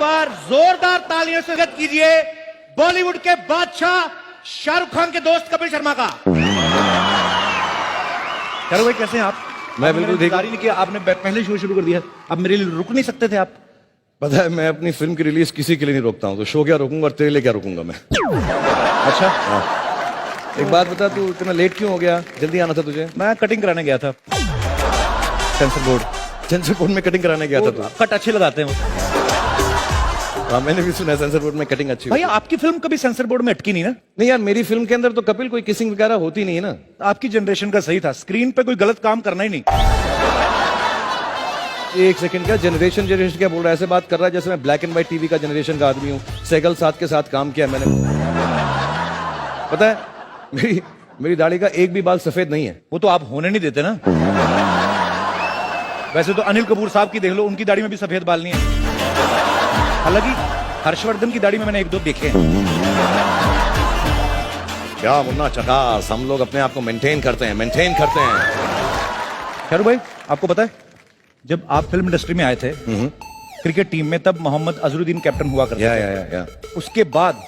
बार जोरदार तालियों से स्वागत कीजिए बॉलीवुड के बादशाह शाहरुख खान के दोस्त कपिल शर्मा का। शाहरुख भाई कैसे हैं आप? मैं बिल्कुल ठीक हूं। नहीं किया आपने, पहले शो शुरू कर दिया। अब मेरे लिए रुक नहीं सकते थे आप? पता है, मैं अपनी फिल्म की रिलीज किसी के लिए नहीं रोकता हूँ, तो शो क्या रोकूंगा और तेरे लिए क्या रोकूंगा मैं। अच्छा हाँ। एक बात बता, तू इतना लेट क्यों हो गया? जल्दी आना था तुझे। मैं कटिंग कराने गया था सेंसर बोर्ड। सेंसर बोर्ड में कटिंग कराने गया था तू? कट अच्छे लगाते हैं वो। हाँ, मैंने भी सुना है सेंसर बोर्ड में कटिंग अच्छी भैया आपकी फिल्म कभी सेंसर बोर्ड में अटकी नहीं ना? नहीं यार, मेरी फिल्म के अंदर तो कपिल कोई किसिंग वगैरह होती नहीं है ना। आपकी जनरेशन का सही था, स्क्रीन पे कोई गलत काम करना ही नहीं। एक सेकंड, क्या जनरेशन क्या बोल रहा है? ऐसे बात कर रहा है जैसे मैं ब्लैक एंड व्हाइट टीवी का जनरेशन का आदमी हूँ। सैगल साथ के साथ काम किया मैंने। पता है, मेरी दाढ़ी का एक भी बाल सफेद नहीं है। वो तो आप होने नहीं देते ना। वैसे तो अनिल कपूर साहब की देख लो, उनकी दाढ़ी में भी सफेद बाल नहीं है। हालांकि हर्षवर्धन की दाढ़ी में मैंने एक दो देखे हैं। क्या मुन्ना चकास, हम लोग अपने आप को मेंटेन करते हैं। शाहरुख भाई आपको पता है, जब आप फिल्म इंडस्ट्री में आए थे क्रिकेट टीम में, तब मोहम्मद अजहरुद्दीन कैप्टन हुआ करते थे। उसके बाद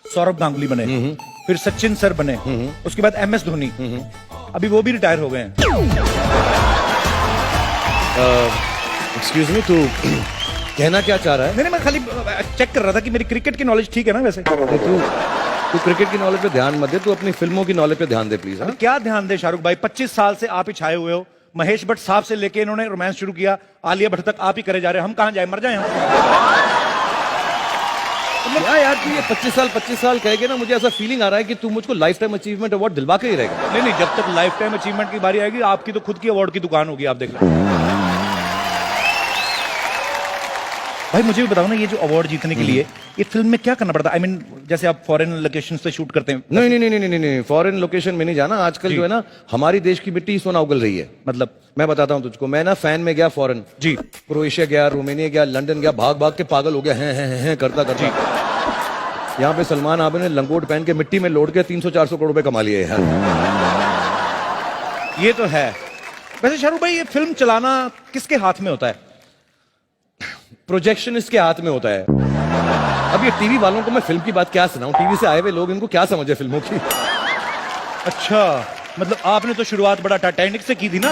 सौरभ गांगुली बने, फिर सचिन सर बने, उसके बाद MS धोनी, अभी वो भी रिटायर हो गए हैं। एक्सक्यूज मी, तू कहना क्या चाह रहा है? नहीं, मैं खाली चेक कर रहा था कि मेरी क्रिकेट की नॉलेज ठीक है ना। वैसे तू क्रिकेट की नॉलेज पे ध्यान मत दे, तू अपनी फिल्मों की नॉलेज पे ध्यान दे प्लीज। हाँ? क्या ध्यान दे शाहरुख भाई, 25 साल से आप ही छाए हुए हो। महेश भट्ट साहब से लेके इन्होंने रोमांस शुरू किया, आलिया भट्ट तक आप ही करे जा रहे हैं। हम कहां जाए, मर जाए हम? यार तू ये 25 साल कहेगे ना, मुझे ऐसा फीलिंग आ रहा है कि तू मुझको लाइफ टाइम अचीवमेंट अवार्ड दिलवा के ही रहेगा। नहीं, जब तक लाइफ टाइम अचीवमेंट की बारी आएगी, आपकी तो खुद की अवार्ड की दुकान होगी, आप देख लो। भाई मुझे भी बताओ ना, ये जो अवार्ड जीतने के लिए ये फिल्म में क्या करना पड़ता है? I mean, जैसे आप फॉरेन लोकेशन से शूट करते हैं। नहीं, फॉरेन लोकेशन में नहीं जाना। आजकल जो है ना, हमारी देश की मिट्टी सोना उगल रही है। मतलब मैं बताता हूँ तुझको, मैं ना फैन में गया फॉरेन जी, क्रोएशिया गया, रोमानिया गया, लंदन गया, भाग भाग के पागल हो गया है करता करता। यहाँ पे सलमान आबे ने लंगोट पहन के मिट्टी में लौट के 300-400 करोड़ रुपए कमा लिए यार। ये तो है। वैसे शाहरुख भाई, ये फिल्म चलाना किसके हाथ में होता है? प्रोजेक्शनिस्ट के हाथ में होता है। अब ये टीवी वालों को मैं फिल्म की बात क्या सुनाऊं? टीवी से आए हुए लोग, इनको क्या समझे फिल्मों की? अच्छा, मतलब आपने तो शुरुआत बड़ा टाइटैनिक से की थी ना।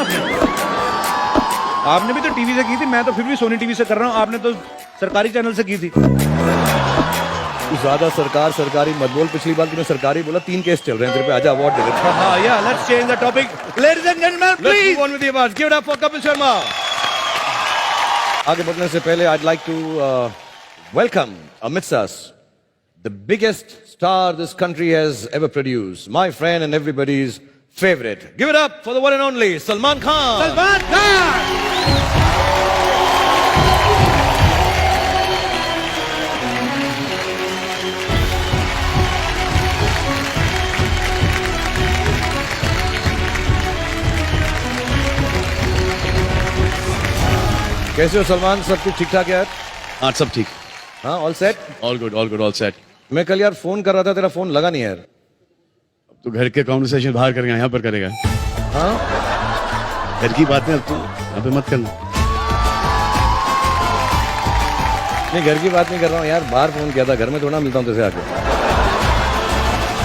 आपने भी तो टीवी से की थी, मैं तो फिर भी सोनी टीवी से कर रहा हूं। आपने तो सरकारी चैनल से की थी। ज्यादा सरकारी मत बोल। पिछली बार तूने सरकारी बोला, 3 केस चल रहे हैं तेरे पे। आजा अवार्ड दे देते हैं। हाँ, या let's change the topic. Ladies and gentleman, please move on with the awards. Give it up for Kapil Sharma. आगे बढ़ने से पहले I'd like to welcome amidst us the biggest star this country has ever produced, my friend and everybody's favorite. Give it up for the one and only Salman Khan. Salman Khan. कैसे हो सलमान? सब कुछ ठीक ठाक यार? हाँ सब ठीक। हाँ, all set? All good all set. मैं कल यार फोन कर रहा था, तेरा फोन लगा नहीं यार। तो घर के कॉन्वर्सेशन बाहर करेंगे, यहाँ पर करेगा। हाँ, घर की बातें अब तू यहाँ पे मत करना। नहीं, घर की बात नहीं कर रहा हूँ यार, बाहर फोन किया था। घर में थोड़ा मिलता हूँ तुझसे आके।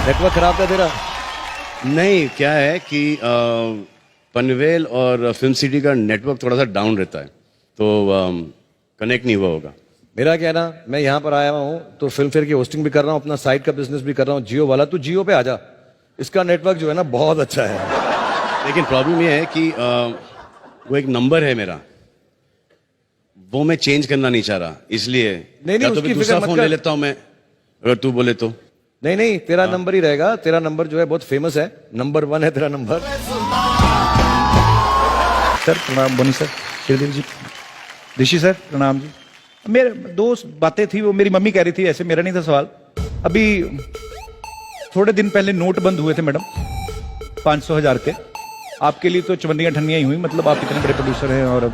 नेटवर्क खराब था तेरा? नहीं, क्या है कि पनवेल और फिल्म सिटी का नेटवर्क थोड़ा सा डाउन रहता है, तो कनेक्ट नहीं हुआ होगा। मेरा क्या है ना, मैं यहाँ पर आया हुआ हूँ तो फिल्म फेयर की होस्टिंग भी कर रहा हूँ, अपना साइट का बिजनेस भी कर रहा हूँ। जियो वाला, तू जियो पे आजा, इसका नेटवर्क जो है ना बहुत अच्छा है। लेकिन प्रॉब्लम ये है कि वो एक नंबर है मेरा, वो मैं चेंज करना नहीं चाह रहा, इसलिए नहीं, तो उसकी दूसरा फिक्र मत फोन कर। ले लेता हूँ मैं, अगर तू बोले तो। नहीं, तेरा नंबर ही रहेगा। तेरा नंबर जो है बहुत फेमस है, नंबर 1 है तेरा नंबर। सर प्रणाम। बोनी सर, श्रीदेव जी, ऋषि सर प्रणाम जी। मेरे दोस्त बातें थी, वो मेरी मम्मी कह रही थी, ऐसे मेरा नहीं था सवाल। अभी थोड़े दिन पहले नोट बंद हुए थे मैडम, 500,000 के। आपके लिए तो चवन्नियां ठन्नियां ही हुई, मतलब आप इतने बड़े प्रोड्यूसर हैं। और अब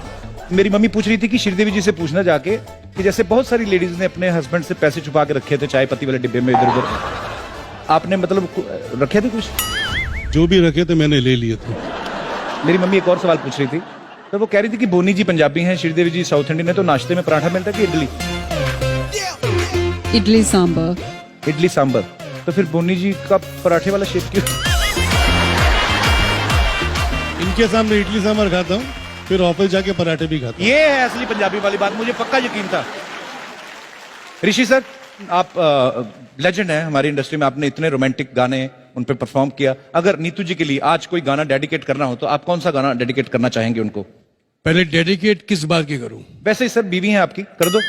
मेरी मम्मी पूछ रही थी कि श्रीदेवी जी से पूछना जाके कि जैसे बहुत सारी लेडीज ने अपने हस्बैंड से पैसे छुपा के रखे थे चाय पत्ती वाले डिब्बे में इधर उधर, आपने मतलब रखे थे कुछ? जो भी रखे थे मैंने ले लिए थे। मेरी मम्मी एक और सवाल पूछ रही थी, तो वो कह रही थी कि बोनी जी पंजाबी हैं, श्रीदेवी जी साउथ इंडियन है, तो नाश्ते में पराठा मिलता है कि इडली? इडली सांबर। इडली सांबर। तो फिर बोनी जी का पराठे वाला शेप क्यों? इनके सामने इडली सांभर खाता हूँ, फिर ऑफिस जाके पराठे भी खाता हूँ। ये है असली पंजाबी वाली बात, मुझे पक्का यकीन था। ऋषि सर, आप लेजेंड हैं हमारी इंडस्ट्री में, आपने इतने रोमांटिक गाने उन पे परफॉर्म किया। अगर नीतू जी के लिए आज कोई गाना डेडिकेट करना हो तो आप कौन सा गाना डेडिकेट करना चाहेंगे उनको? पहले डेडिकेट किस बात की करूं? वैसे ही सर, बीवी हैं आपकी, कर दो।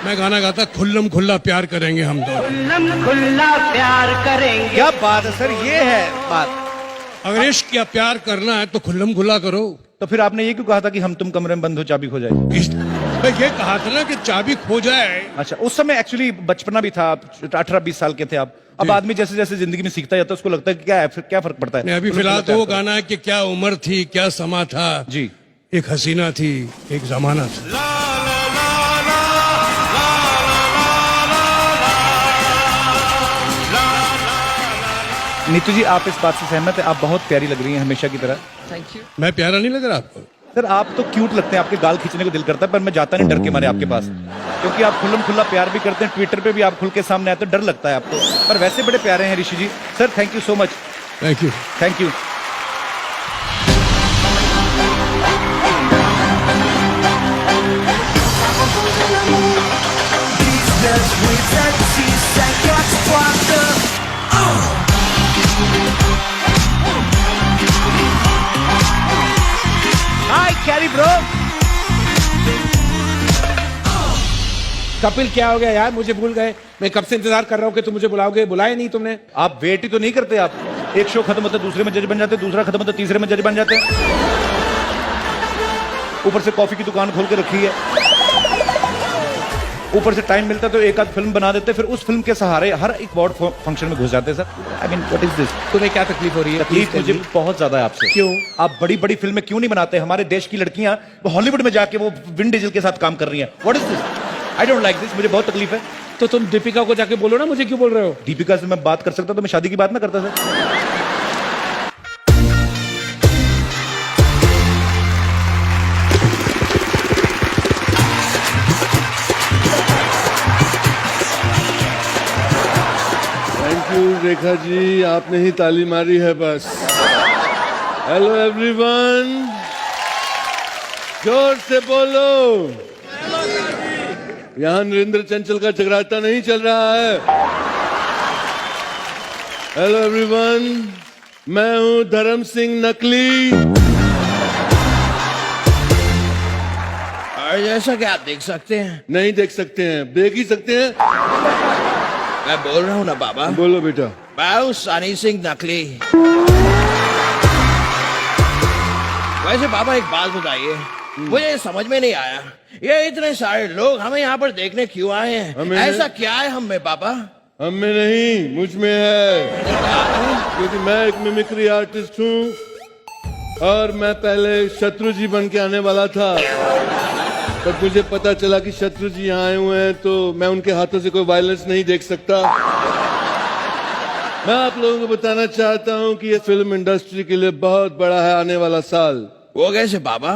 मैं गाना गाता खुल्लम खुल्ला प्यार करेंगे हम दोनों। खुल्ला प्यार करेंगे। क्या बात है सर, ये है बात। अगर इश्क या प्यार करना है तो खुल्लम खुल्ला करो। तो फिर आपने ये क्यों कहा था कि हम तुम कमरे में बंद हो चाबी खो जाए? मैं ये कहा था ना कि चाबी खो जाए। अच्छा, उस समय एक्चुअली बचपना भी था, 18-20 साल के थे आप। अब आदमी जैसे जैसे जिंदगी में सीखता जाता है उसको लगता है कि क्या है, फिर क्या फर्क पड़ता है। नहीं, अभी फिलहाल तो वो गाना है कि क्या उम्र थी, क्या समा था जी। एक हसीना थी, एक जमाना था। नीतू जी, आप इस बात से सहमत है? आप बहुत प्यारी लग रही हैं हमेशा की तरह। Thank you. मैं प्यारा नहीं लग रहा आपको? सर, आप तो क्यूट लगते हैं, आपके गाल खींचने को दिल करता है, पर मैं जाता नहीं डर के मारे आपके पास, क्योंकि आप खुल्लम खुल्ला प्यार भी करते हैं, ट्विटर पे भी आप खुल के सामने आते हैं, डर लगता है आपको, पर वैसे बड़े प्यारे हैं Rishi ji. Sir, thank you so much. Thank you. Thank you. Hi Carry bro. Kapil, क्या हो गया यार? मुझे भूल गए। मैं कब से इंतजार कर रहा हूँ कि तुम मुझे बुलाओगे, बुलाया नहीं तुमने। आप वेट ही तो नहीं करते। आप एक शो खत्म होता है दूसरे में जज बन जाते हैं, दूसरा खत्म होता है तीसरे में जज बन जाते हैं, ऊपर से कॉफी की दुकान खोल के रखी है, ऊपर से टाइम मिलता है तो एक आध फिल्म बना देते हैं, फिर उस फिल्म के सहारे हर एक अवार्ड फंक्शन में घुस जाते हैं। Sir, I mean what is this? तुम्हें क्या तकलीफ हो रही है? तकलीफ मुझे बहुत ज्यादा है आपसे। क्यों? आप बड़ी बड़ी फिल्में क्यों नहीं बनाते? हमारे देश की लड़कियां वो हॉलीवुड में जाके वो विन डीजल के साथ काम कर रही हैं। What is this? I don't like this. मुझे बहुत तकलीफ है। तो तुम दीपिका को जाके बोलो ना, मुझे क्यों बोल रहे हो? दीपिका से मैं बात कर सकता तो मैं शादी की बात ना करता sir. Thank you Rekha ji, आपने ही ताली मारी है बस। हेलो एवरीवन, जोर से बोलो। यहाँ नरेंद्र चंचल का जगराता नहीं चल रहा है। हेलो एवरीवन, मैं हूँ धर्म सिंह नकली। और जैसा कि आप देख सकते हैं, नहीं देख सकते हैं, देख ही सकते हैं। मैं बोल रहा हूँ ना बाबा। बोलो बेटा। मैं हूँ सनी सिंह नकली। वैसे बाबा एक बात बताइए, मुझे समझ में नहीं आया, ये इतने सारे लोग हमें यहाँ पर देखने क्यों आए हैं? ऐसा क्या है हम में बाबा? हम में नहीं, मुझ में है। क्योंकि मैं एक मिमिक्री आर्टिस्ट हूँ और मैं पहले शत्रु जी बन के आने वाला था, पर मुझे पता चला कि शत्रु जी यहाँ आए हुए हैं तो मैं उनके हाथों से कोई वायलेंस नहीं देख सकता। मैं आप लोगों को बताना चाहता हूँ कि ये फिल्म इंडस्ट्री के लिए बहुत बड़ा है आने वाला साल। वो कैसे बाबा?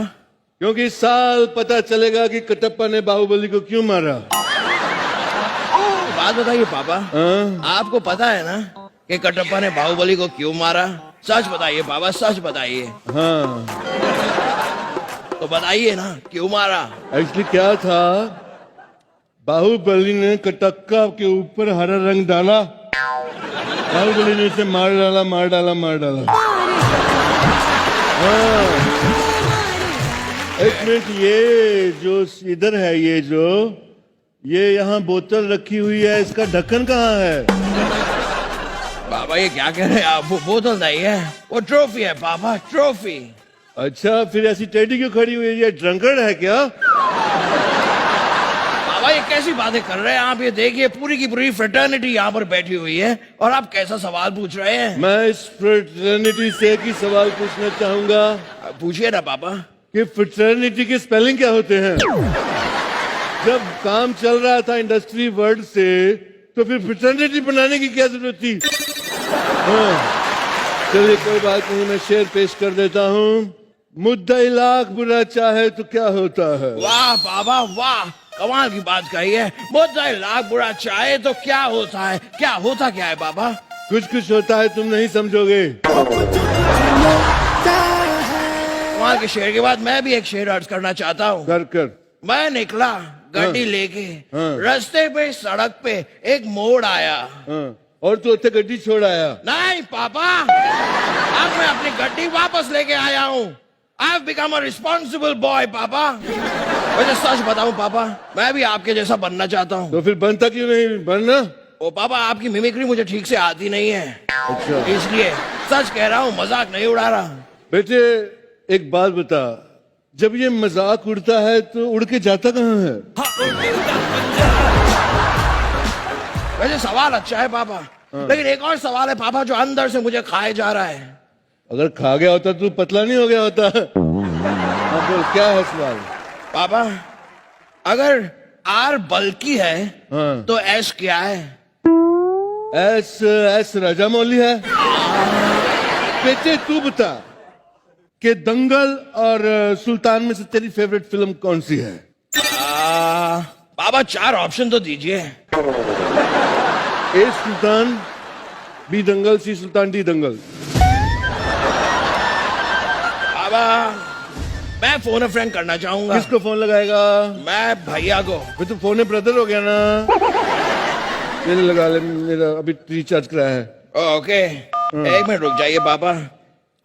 क्योंकि इस साल पता चलेगा कि कटप्पा ने बाहुबली को क्यों मारा। बात बताइए बाबा, हाँ? आपको पता है ना कि कटप्पा ने बाहुबली को क्यों मारा? सच बताइए बाबा, सच बताइए। हाँ, तो बताइए ना, क्यों मारा? एक्चुअली क्या था, बाहुबली ने कटप्पा के ऊपर हरा रंग डाला, बाहुबली ने उसे मार डाला, मार डाला, मार डाला। हाँ, एक मिनट, ये जो इधर है, ये यहाँ बोतल रखी हुई है, इसका ढक्कन कहाँ है? बाबा ये क्या कह रहे हैं आप? वो बोतल नहीं है, वो ट्रॉफी है बाबा, ट्रॉफी। अच्छा, फिर ऐसी टेडी क्यों खड़ी हुई है? ये ड्रंकर्ड है क्या? बाबा ये कैसी बातें कर रहे हैं आप? ये देखिए, पूरी की पूरी फ्रेटर्निटी यहाँ पर बैठी हुई है और आप कैसा सवाल पूछ रहे हैं? मैं इस फ्रेटर्निटी से एक ही सवाल पूछना चाहूंगा। पूछिए ना बाबा। कि फ्रेटर्निटी के स्पेलिंग क्या होते हैं? जब काम चल रहा था इंडस्ट्री वर्ल्ड से, तो फिर फ्रेटर्निटी बनाने की क्या जरूरत थी? हाँ, चलिए कोई बात नहीं, मैं शेर पेश कर देता हूँ। मुद्दा लाख बुरा चाहे तो क्या होता है? वाह बाबा वाह, कमाल की बात कही है। मुझसे लाख बुरा चाहे तो क्या होता है, क्या होता क्या है बाबा? कुछ कुछ होता है, तुम नहीं समझोगे। कमाल के शेर के बाद मैं भी एक शेर अर्ज करना चाहता हूँ। कर कर। मैं निकला गड्डी लेके, रास्ते पे सड़क पे एक मोड़ आया। हाँ, और तू उत्ते गड्डी छोड़ आया। नहीं पापा, अब मैं अपनी गड्डी वापस लेके आया हूँ। I have become a responsible boy पापा। वैसे सच बताऊं पापा, मैं भी आपके जैसा बनना चाहता हूँ। तो फिर बनता क्यों नहीं? बनना। ओ पापा, आपकी मिमिक्री मुझे ठीक से आती नहीं है, अच्छा, इसलिए सच कह रहा हूँ, मजाक नहीं उड़ा रहा। बेटे एक बात बता, जब ये मजाक उड़ता है तो उड़ के जाता कहाँ है? वैसे सवाल अच्छा है पापा, लेकिन एक और सवाल है पापा जो अंदर से मुझे खाए जा रहा है। अगर खा गया होता तो पतला नहीं हो गया होता। हाँ बोल, क्या है सवाल? पापा, अगर आर बल्कि है हाँ, तो एस क्या है? एस राजा मौली है। बेटे तू बता कि दंगल और सुल्तान में से तेरी फेवरेट फिल्म कौन सी है? पापा 4 ऑप्शन तो दीजिए। ए सुल्तान, बी दंगल, सी सुल्तान, डी दंगल। पापा, मैं फोन अ फ्रेंड करना चाहूंगा। किसको फोन लगाएगा? मैं भैया को। फिर तो फोन ब्रदर हो गया ना। मेरे लगा ले, मेरा अभी रिचार्ज कराया है। ओके, एक मिनट रुक जाइए पापा।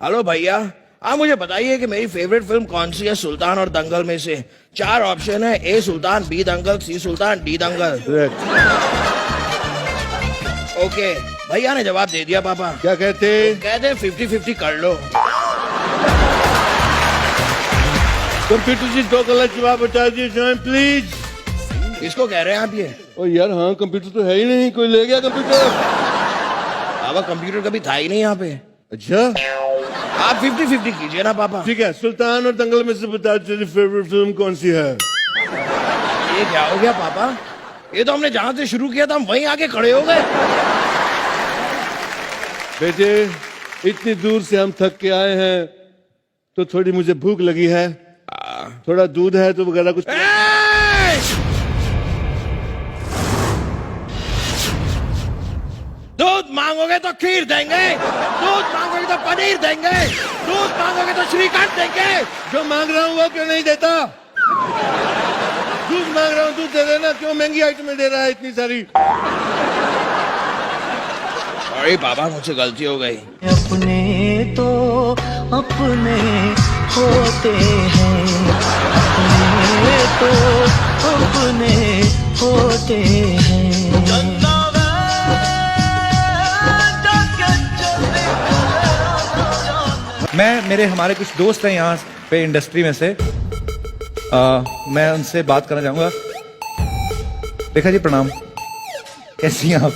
हेलो भैया, आप मुझे बताइए कि मेरी फेवरेट फिल्म कौन सी है सुल्तान और दंगल में से? 4 ऑप्शन है, ए सुल्तान, बी दंगल, सी सुल्तान, डी दंगल। ओके, भैया ने जवाब दे दिया पापा। क्या कहते? कहते हैं 50-50 कर लो। कंप्यूटर जी 2 गलत जवाब बता दिए जाए प्लीज। किसको कह रहे हैं आप ये? ओ यार, हाँ कंप्यूटर तो है ही नहीं, कोई ले गया कंप्यूटर। पापा कंप्यूटर कभी था ही नहीं यहाँ पे। अच्छा, आप 50-50 कीजिए ना पापा। ठीक है, सुल्तान और दंगल में से बता तेरी फेवरेट फिल्म कौन सी है? ये क्या हो गया पापा? ये तो हमने जहां से शुरू किया था हम वहीं आके खड़े हो गए। बेटे इतनी दूर से हम थक के आए हैं तो थोड़ी मुझे भूख लगी है। थोड़ा दूध है तो वगैरह कुछ। दूध मांगोगे तो खीर देंगे, दूध मांगोगे तो पनीर देंगे, दूध मांगोगे तो श्रीखंड देंगे। जो मांग रहा हूँ वो क्यों नहीं देता? दूध मांग रहा हूँ, दूध दे देना। क्यों महंगी आइटमें दे रहा है इतनी सारी? अरे पापा, मुझसे गलती हो गई। अपने तो अपने होते हैं, अपने तो अपने होते हैं। मेरे हमारे कुछ दोस्त हैं यहाँ पे इंडस्ट्री में से, मैं उनसे बात करना चाहूंगा। रेखा जी प्रणाम, कैसी हैं आप?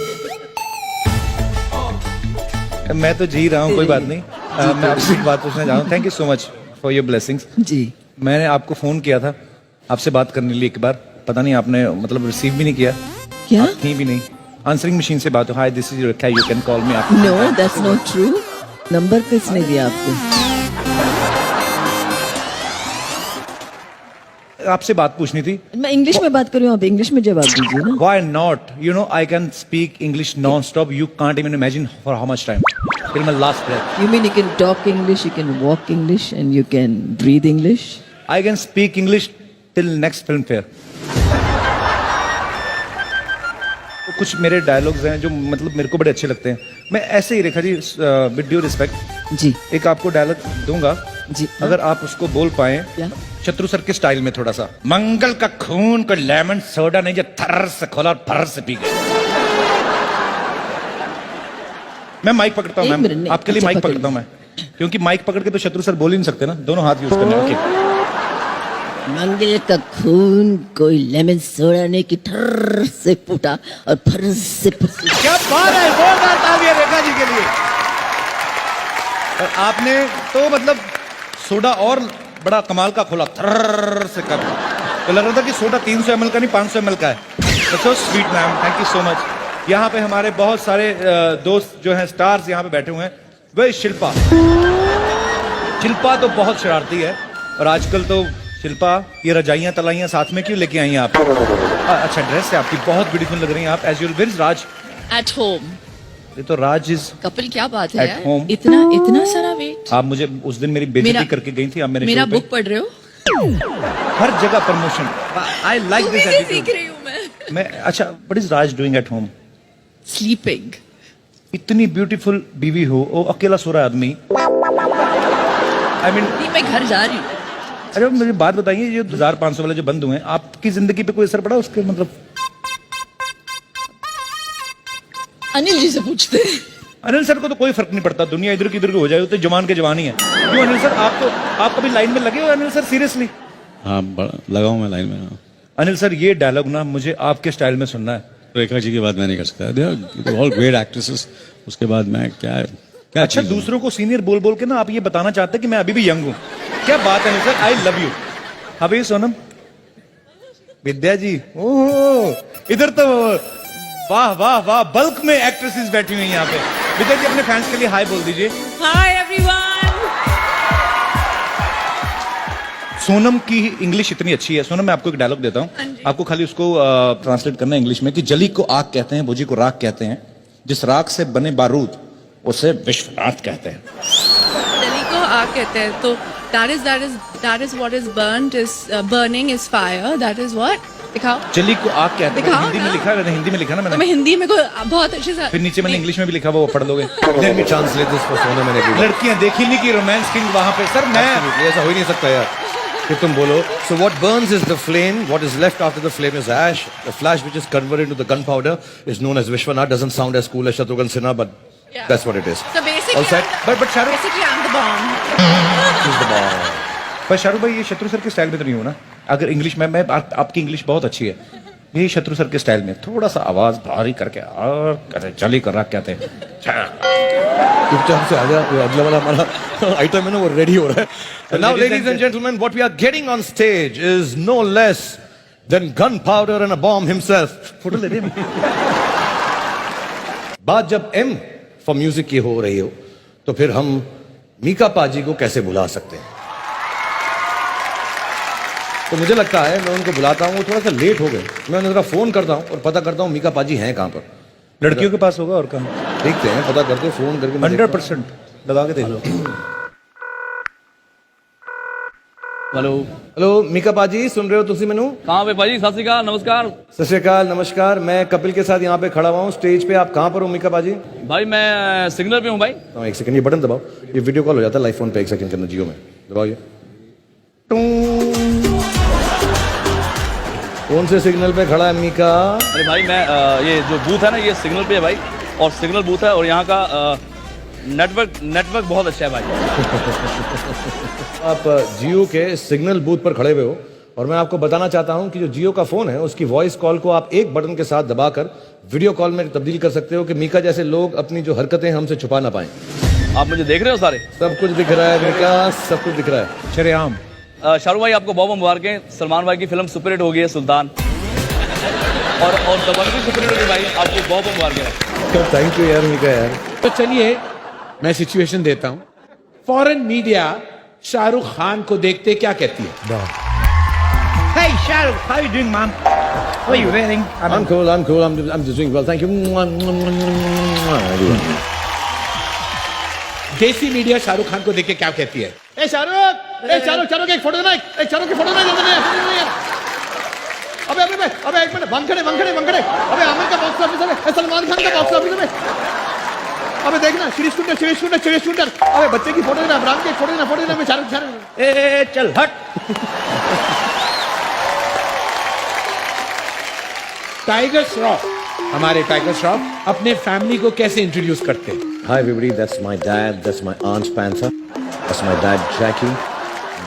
मैं तो जी रहा हूँ, कोई बात नहीं। मैं आपसे एक बात पूछना चाहूँ। Thank you so much for your blessings. जी, मैंने आपको फोन किया था आपसे बात करने के लिए एक बार, पता नहीं आपने मतलब रिसीव भी नहीं किया। क्या? आप थी भी नहीं। आंसरिंग मशीन से बात हो, hi this is Rekha, you can call me. No that's not true. Number किसने दिया आपको? आपसे बात पूछनी थी। मैं इंग्लिश में बात कर रही हूँ, आप इंग्लिश में जवाब दीजिए ना। Why not? You know, I can speak English non-stop. You can't even imagine for how much time. Till my last breath. You mean you can talk English, you can walk English, and you can breathe English? I can speak English till next film fair. तो कुछ मेरे dialogues हैं जो मतलब मेरे को बड़े अच्छे लगते हैं। मैं ऐसे ही Rekha ji with due respect जी एक आपको डायलॉग दूंगा जी। अगर आप उसको बोल पाए क्या? शत्रु सर के स्टाइल में थोड़ा सा। मंगल का खून को लेमन सोडा नहीं जो थर्र से खोला और फर्र से पी गए। मैं माइक पकड़ता हूँ एक मिनट, मैम, नहीं, आपके लिए अच्छा, माइक पकड़ पकड़ता हूँ मैं, क्योंकि माइक पकड़ के तो शत्रु सर बोल ही नहीं सकते ना, दोनों हाथ यूज करने। ओके। मंगल का खून कोई लेमन सोडा ने की ठर्र से फूटा और फर्र से क्या बात है, जोरदार तालियां रेखा जी के लिए। और आपने तो मतलब सोडा और बड़ा कमाल का खोला, थर्र से कर, तो लग रहा था कि सोडा 300 ml का नहीं 500 ml का है। So sweet ma'am, thank you so much. यहाँ पे हमारे बहुत सारे दोस्त जो हैं स्टार्स यहाँ पे बैठे हुए हैं। वही शिल्पा, शिल्पा तो बहुत शरारती है और आजकल तो शिल्पा, ये रजाइयां तलाइयां साथ में क्यों लेके आई हैं आप? अच्छा, ड्रेस है आपकी, बहुत ब्यूटीफुल लग रही हैं आप as usual. Where is Raj? At home. ये तो राज इज कपिल क्या बात है At यार? home. इतना सारा वेट। आप मुझे उस दिन मेरी बेइज्जती मेरा- करके गई थी, आप मेरे मेरा शो पे। बुक पढ़ रहे हो? हर जगह प्रमोशन। आई लाइक दिस सीख एटीट्यूड। रही हूँ मैं। अच्छा, what is Raj doing at home? Sleeping. इतनी ब्यूटीफुल बीवी हो, वो अकेला सो रहा है आदमी। आई मीन, नहीं, मैं घर जा रही हूँ। अरे मुझे बात बताइए, ये 2500 वाले जो बंद हुए हैं, आपकी जिंदगी पे कोई असर पड़ा उसके? मतलब अनिल जी से पूछते हैं। अनिल सर को तो कोई फर्क नहीं पड़ता, दुनिया इधर की इधर की हो जाए, तो जवान के जवान ही है। क्यों अनिल सर, आप कभी लाइन में लगे हो अनिल सर? सीरियसली हाँ, लगा हूँ मैं लाइन में। हाँ। अनिल सर, ये डायलॉग ना मुझे आपके स्टाइल में सुनना है। रेखा जी की बात मैं नहीं कर सकता, ऑल ग्रेट एक्ट्रेसेस। उसके बाद मैं क्या अच्छा, चीज़ हूँ? दूसरों को सीनियर बोल बोल के ना आप ये बताना चाहते हैं कि मैं अभी भी यंग हूँ। क्या बात है Anil sir, I love you. हाँ भाई सोनम, विद्या जी, ओह इधर तो वाह वाह वाह, बल्क में एक्ट्रेसेस बैठी हुई हैं यहाँ पे। विद्या जी, अपने फैंस के लिए हाय बोल दीजिए। Hi everyone. सोनम की इंग्लिश इतनी अच्छी है। सोनम, मैं आपको एक डायलॉग देता हूँ, आपको खाली उसको ट्रांसलेट करना है इंग्लिश में कि जली को आग कहते हैं, भुजी को राख कहते हैं, जिस राख से बने बारूद उसे विश्वनाथ कहते हैं। दिल्ली को आग कहते हैं, तो that is what is burnt is burning is fire, that is what दिखाओ। जली को आग कहते हैं, दिखाओ हिंदी में ना। लिखा है, हिंदी में लिखा ना तो मैंने, मैं हिंदी में को बहुत अच्छे से फिर नीचे मैंने इंग्लिश में भी लिखा हुआ, वो पढ़ लोगे। Let me translate this for Sonam and everyone. लड़कियां देखी नहीं की रोमांस किंग वहां पे। सर मैं Absolutely, ऐसा हो ही नहीं सकता यार कि तुम बोलो। So what burns is the flame, what is left after the flame is ash. The flash which is converted into the gunpowder is known as Vishwanath. Doesn't sound as cool as Shatrughan Sinha, but Yeah. that's what it is. So basically, All set? but Shahrukh, basically I'm the bomb. Who's the bomb? पर शाहरुख भाई, ये शत्रु sir के style में तो नहीं हो ना? अगर इंग्लिश में आपकी इंग्लिश बहुत अच्छी है, यही शत्रु सर के स्टाइल में थोड़ा सा आवाज भारी करके और करे जली कर रख कहते हैं। चुपचाप से आजा, वो अगला वाला हमारा आइटम है ना, वो रेडी हो रहा है। And now, ladies and gentlemen, what we are getting on stage is no less than gunpowder and a bomb himself. Photo ले रहे हैं। बात जब M for म्यूजिक की हो रही हो, तो फिर हम मीका पाजी को कैसे भुला सकते हैं? तो मुझे लगता है मैं उनको बुलाता हूँ, वो थोड़ा सा लेट हो गए, मैं उन्हें जरा फोन करता हूँ और पता करता हूँ मीका पाजी हैं कहाँ पर। लड़कियों के पास होगा और कहाँ? देखते हैं, पता करके फोन करके मैं देखता हूँ। 100% लगा के देख लो। हेलो हेलो, मीका पाजी सुन रहे हो तुसी मैनू? कहाँ पे भाजी? सत श्री अकाल, नमस्कार। सत श्री अकाल, नमस्कार। मैं कपिल के साथ यहाँ पे खड़ा हुआ हूँ स्टेज पे। आप कहाँ पर हो मीका पाजी? भाई मैं सिग्नल पे हूँ भाई। एक सेकंड, ये बटन दबाओ, ये वीडियो कॉल हो जाता है लाइव फोन पे, एक सेकंड के अंदर, जियो में दबाओ ये। कौन से सिग्नल पे खड़ा है मीका? अरे भाई मैं ये जो बूथ है ना, ये सिग्नल पे है भाई, और सिग्नल बूथ है, और यहाँ का नेटवर्क बहुत अच्छा है भाई। आप जियो के सिग्नल बूथ पर खड़े हुए हो, और मैं आपको बताना चाहता हूं कि जो जियो का फोन है, उसकी वॉइस कॉल को आप एक बटन के साथ दबाकर वीडियो कॉल में तब्दील कर सकते हो कि मीका जैसे लोग अपनी जो हरकतें हमसे छुपा ना पाएं। आप मुझे देख रहे हो सारे? सब कुछ दिख रहा है मीका, सब कुछ दिख रहा है। शरेआम। शाहरुख भाई आपको बहुत मुबारकें, सलमान भाई की फिल्म सुपरहिट हो गई है सुल्तान, और दबंग भी सुपरहिट हो गई भाई, आपको बहुत मुबारकें। थैंक यू यार मीका यार। तो चलिए मैं सिचुएशन देता हूं। फॉरेन मीडिया शाहरुख खान को देखते क्या कहती है? Hey Shahrukh, how you doing, man? What are you wearing? I'm cool, I'm just doing well, thank you। देसी मीडिया शाहरुख खान को देख के क्या कहती है? ए शाहरुख एक फोटो देना, एक शाहरुख की फोटो देना। अबे एक मिनट, वंखड़े अबे आमिर का बॉक्स ऑफिस है, सलमान खान का बॉक्स ऑफिस है। अबे देखना, श्री सुंदर, अबे बच्चे की फोटो देना, अब्राम की फोटो देना, मैं शाहरुख। ए चल हट। टाइगर श्रॉफ, हमारे टाइगर श्रॉफ अपने फैमिली को कैसे इंट्रोड्यूस करते हैं? Hi everybody, that's my dad, that's my aunt Panther, that's my dad Jackie,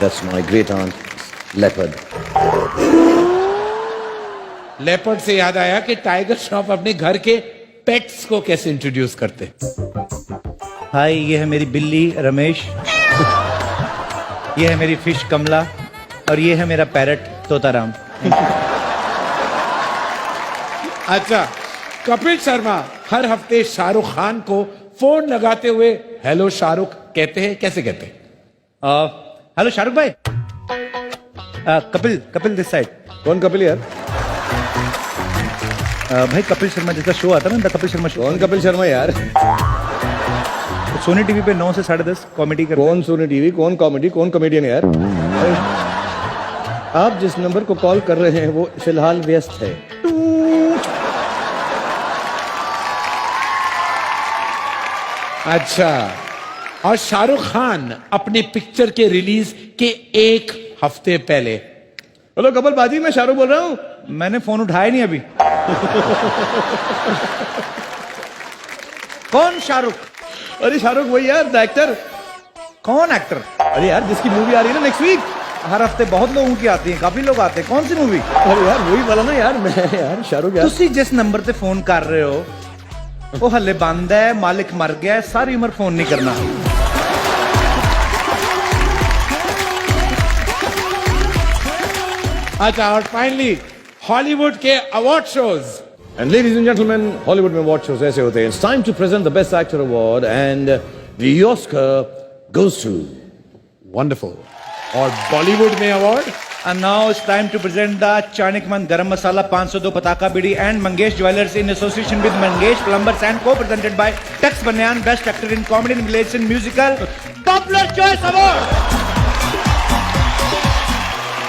that's my great aunt Leopard. Leopard से याद आया कि टाइगर श्रॉफ अपने घर के पेट्स को कैसे इंट्रोड्यूस करते हैं? हाय, ये है मेरी बिल्ली रमेश, ये है मेरी फिश कमला, और ये है मेरा पैरट तोताराम। अच्छा, कपिल शर्मा हर हफ्ते शाहरुख खान को फोन लगाते हुए हेलो शाहरुख कहते हैं, कैसे कहते हैं? हेलो शाहरुख भाई, कपिल दिस साइड। कौन कपिल यार? भाई कपिल शर्मा जिसका शो आता है ना, द कपिल शर्मा शो। कौन कपिल शर्मा यार? सोनी टीवी पे 9 से 10:30 कॉमेडी कर। कौन सोनी टीवी, कौन कॉमेडी, कौन कॉमेडियन यार? आप जिस नंबर को कॉल कर रहे हैं वो फिलहाल व्यस्त है। अच्छा, और शाहरुख खान अपने पिक्चर के रिलीज के 1 हफ्ते पहले। हेलो कपिल बाजी, मैं शाहरुख बोल रहा हूँ। मैंने फोन उठाया नहीं अभी। कौन शाहरुख? अरे शाहरुख वही यार, द एक्टर। कौन एक्टर? अरे यार जिसकी मूवी आ रही है ना नेक्स्ट वीक। हर हफ्ते बहुत लोगों की आती है, काफी लोग आते हैं। कौन सी मूवी? अरे यार वही वाला ना यार, मैं यार शाहरुख यार। तुसी जिस नंबर ते फोन कर रहे हो वो हले बंद है, मालिक मर गया है, सारी उम्र फोन नहीं करना। अच्छा, और फाइनली हॉलीवुड के award shows. And ladies and gentlemen, Hollywood में award shows ऐसे होते हैं. It's time to present the Best Actor Award and the Oscar goes to wonderful. और बॉलीवुड में award. And now it's time to present the Chanakman Garam Masala 502 Pataka Bidi and Mangesh Jewelers in association with Mangesh Plumbers and co-presented by Tex Banyan, Best Actor in Comedy and Relation Musical Popular Choice Award.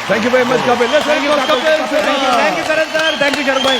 Thank you very much, Kapil. Let's thank you, Kapil. Thank you, Karan sir. Thank you, Shahrukh bhai.